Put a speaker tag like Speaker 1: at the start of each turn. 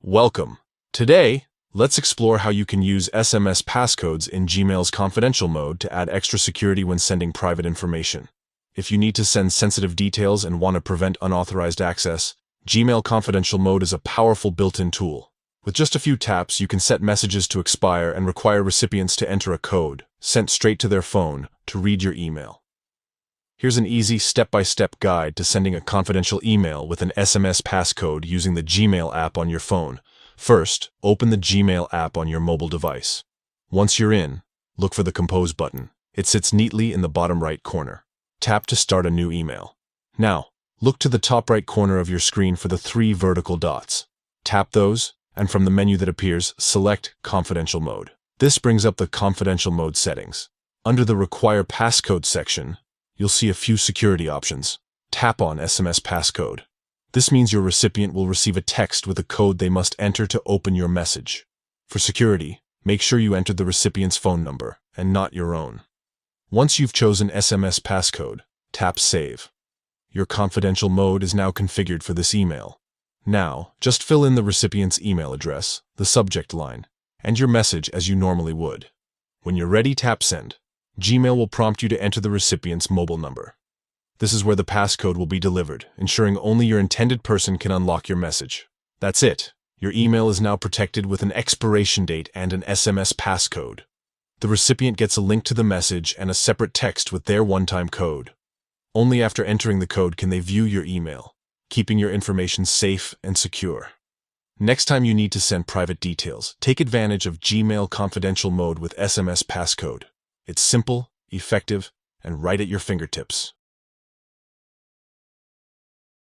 Speaker 1: Welcome. Today, let's explore how you can use SMS passcodes in Gmail's confidential mode to add extra security when sending private information. If you need to send sensitive details and want to prevent unauthorized access, Gmail confidential mode is a powerful built-in tool. With just a few taps, you can set messages to expire and require recipients to enter a code, sent straight to their phone, to read your email. Here's an easy step-by-step guide to sending a confidential email with an SMS passcode using the Gmail app on your phone. First, open the Gmail app on your mobile device. Once you're in, look for the Compose button. It sits neatly in the bottom right corner. Tap to start a new email. Now, look to the top right corner of your screen for the 3 vertical dots. Tap those, and from the menu that appears, select Confidential Mode. This brings up the confidential mode settings. Under the Require Passcode section, you'll see a few security options. Tap on SMS Passcode. This means your recipient will receive a text with a code they must enter to open your message. For security, make sure you enter the recipient's phone number, and not your own. Once you've chosen SMS Passcode, tap Save. Your confidential mode is now configured for this email. Now, just fill in the recipient's email address, the subject line, and your message as you normally would. When you're ready, tap Send. Gmail will prompt you to enter the recipient's mobile number. This is where the passcode will be delivered, ensuring only your intended person can unlock your message. That's it. Your email is now protected with an expiration date and an SMS passcode. The recipient gets a link to the message and a separate text with their one-time code. Only after entering the code can they view your email, keeping your information safe and secure. Next time you need to send private details, take advantage of Gmail confidential mode with SMS passcode. It's simple, effective, and right at your fingertips.